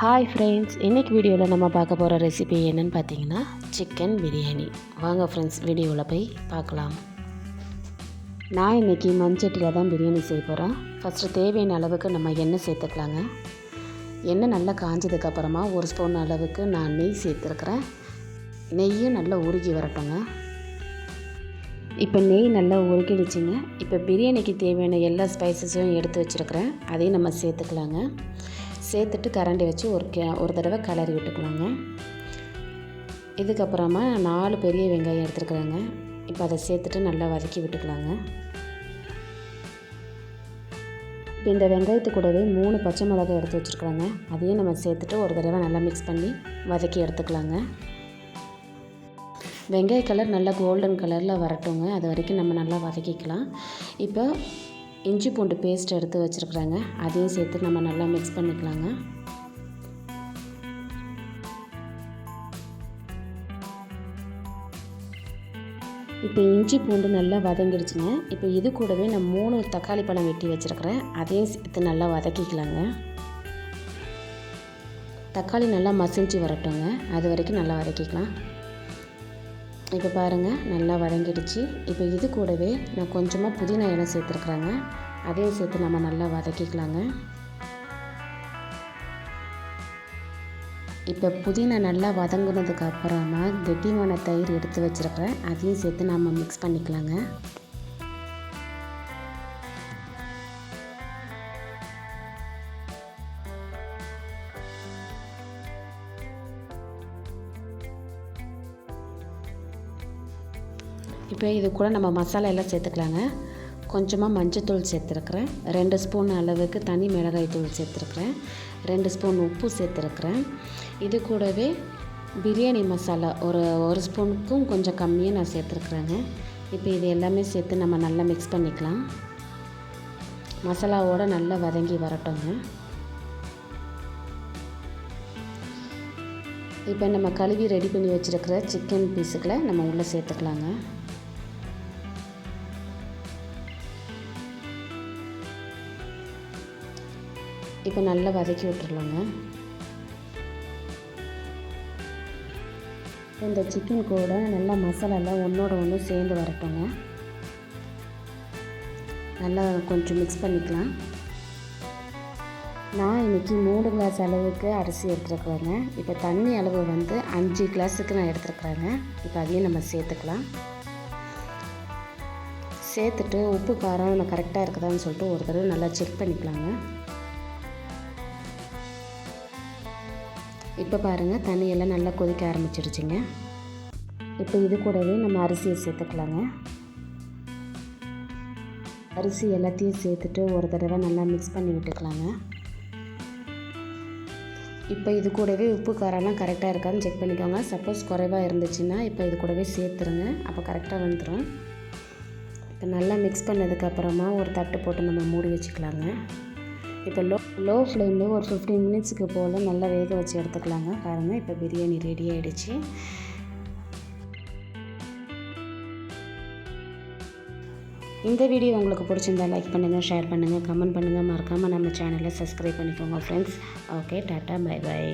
Hi friends, இன்றைக்கி வீடியோவில் நம்ம பார்க்க போகிற ரெசிபி என்னென்னு பார்த்தீங்கன்னா சிக்கன் பிரியாணி. வாங்க ஃப்ரெண்ட்ஸ், வீடியோவில் போய் பார்க்கலாம். நான் இன்றைக்கி மண்சட்டியில் தான் பிரியாணி செய்ய போகிறேன். ஃபஸ்ட்டு தேவையான அளவுக்கு நம்ம எண்ணெய் சேர்த்துக்கலாங்க. எண்ணெய் நல்லா காஞ்சதுக்கப்புறமா ஒரு ஸ்பூன் அளவுக்கு நான் நெய் சேர்த்துருக்குறேன். நெய்யும் நல்லா உருகி வரட்டுங்க. இப்போ நெய் நல்லா உருகிடுச்சுங்க. இப்போ பிரியாணிக்கு தேவையான எல்லா ஸ்பைசஸையும் எடுத்து வச்சுருக்கிறேன். அதையும் நம்ம சேர்த்துக்கலாங்க. சேர்த்துட்டு கரண்டி வச்சு ஒரு தடவை கிளறி விட்டுக்கலாங்க. இதுக்கப்புறமா 4 பெரிய வெங்காயம் எடுத்துருக்குறாங்க. இப்போ அதை சேர்த்துட்டு நல்லா வதக்கி விட்டுக்கலாங்க. இப்போ இந்த வெங்காயத்து கூடவே 3 பச்சை மிளகாய் எடுத்து வச்சுருக்குறாங்க. அதையும் நம்ம சேர்த்துட்டு ஒரு தடவை நல்லா மிக்ஸ் பண்ணி வதக்கி எடுத்துக்கலாங்க. வெங்காய கலர் நல்லா கோல்டன் கலரில் வரட்டுங்க. அது வரைக்கும் நம்ம நல்லா வதக்கிக்கலாம். இப்போ இஞ்சி பூண்டு பேஸ்ட் எடுத்து வச்சுருக்குறாங்க. அதையும் சேர்த்து நம்ம நல்லா மிக்ஸ் பண்ணிக்கலாங்க. இப்போ இஞ்சி பூண்டு நல்லா வதங்கிடுச்சுங்க. இப்போ இது கூடவே நான் 3 தக்காளி பழம் வெட்டி வச்சுருக்கிறேன். அதையும் சேர்த்து நல்லா வதக்கிக்கலாங்க. தக்காளி நல்லா மசிஞ்சு வரட்டுங்க. அது வரைக்கும் நல்லா வதக்கிக்கலாம். இப்போ பாருங்கள், நல்லா வதங்கிடுச்சு. இப்போ இது கூடவே நான் கொஞ்சமாக புதினா இலை சேர்த்துருக்குறாங்க. அதையும் சேர்த்து நம்ம நல்லா வதக்கிக்கலாங்க. இப்போ புதினா நல்லா வதங்கினதுக்கு அப்புறமா கெட்டியான தயிர் எடுத்து வச்சுருக்கிறேன். அதையும் சேர்த்து நம்ம மிக்ஸ் பண்ணிக்கலாங்க. இப்போ இது கூட நம்ம மசாலா எல்லாம் சேர்த்துக்கலாங்க. கொஞ்சமாக மஞ்சத்தூள் சேர்த்துருக்குறேன். 2 ஸ்பூன் அளவுக்கு தனி மிளகாய் தூள் சேர்த்துருக்குறேன். 2 ஸ்பூன் உப்பு சேர்த்துருக்குறேன். இது கூடவே பிரியாணி மசாலா ஒரு ஸ்பூனுக்கும் கொஞ்சம் கம்மியாக நான் சேர்த்துருக்குறேங்க. இப்போ இது எல்லாமே சேர்த்து நம்ம நல்லா மிக்ஸ் பண்ணிக்கலாம். மசாலாவோடு நல்லா வதங்கி வரட்டுங்க. இப்போ நம்ம கழுவி ரெடி பண்ணி வச்சுருக்கிற சிக்கன் பீஸுகளை நம்ம உள்ளே சேர்த்துக்கலாங்க. இப்போ நல்லா வதக்கி விட்டுறலாங்க. இந்த சிக்கன் கூட நல்லா மசாலாலாம் ஒன்றோட ஒன்று சேர்ந்து வரட்டுங்க. நல்லா கொஞ்சம் மிக்ஸ் பண்ணிக்கலாம். நான் இன்றைக்கி 3 கிளாஸ் அளவுக்கு அரிசி எடுத்துருக்குறேங்க. இப்போ தண்ணி அளவு வந்து 5 கிளாஸுக்கு நான் எடுத்துருக்குறேங்க. இப்போ அதையும் நம்ம சேர்த்துக்கலாம். சேர்த்துட்டு உப்பு காரம் நம்ம கரெக்டாக இருக்குதான்னு சொல்லிட்டு ஒரு தடவை நல்லா செக் பண்ணிக்கலாங்க. இப்போ பாருங்கள், தண்ணியெல்லாம் நல்லா கொதிக்க ஆரம்பிச்சிருச்சுங்க. இப்போ இது கூடவே நம்ம அரிசியை சேர்த்துக்கலாங்க. அரிசி எல்லாத்தையும் சேர்த்துட்டு ஒரு தடவை நல்லா மிக்ஸ் பண்ணி விட்டுக்கலாங்க. இப்போ இது கூடவே உப்பு காரம்லாம் கரெக்டாக இருக்கான்னு செக் பண்ணிக்கோங்க. சப்போஸ் குறைவாக இருந்துச்சுன்னா இப்போ இது கூடவே சேர்த்துருங்க. அப்போ கரெக்டாக வந்துடும். இப்போ நல்லா மிக்ஸ் பண்ணதுக்கப்புறமா ஒரு தட்டு போட்டு நம்ம மூடி வச்சுக்கலாங்க. இப்போ லோ ஃப்ளேமில் ஒரு 15 மினிட்ஸுக்கு போல் நல்லா வேக வச்சு எடுத்துக்கலாங்க. பாருங்கள், இப்போ பிரியாணி ரெடி ஆகிடுச்சு. இந்த வீடியோ உங்களுக்கு பிடிச்சிருந்தா லைக் பண்ணுங்கள், ஷேர் பண்ணுங்கள், கமெண்ட் பண்ணுங்கள். மறக்காமல் நம்ம சேனலை சப்ஸ்கிரைப் பண்ணிக்கோங்க friends. Okay, tata, bye by.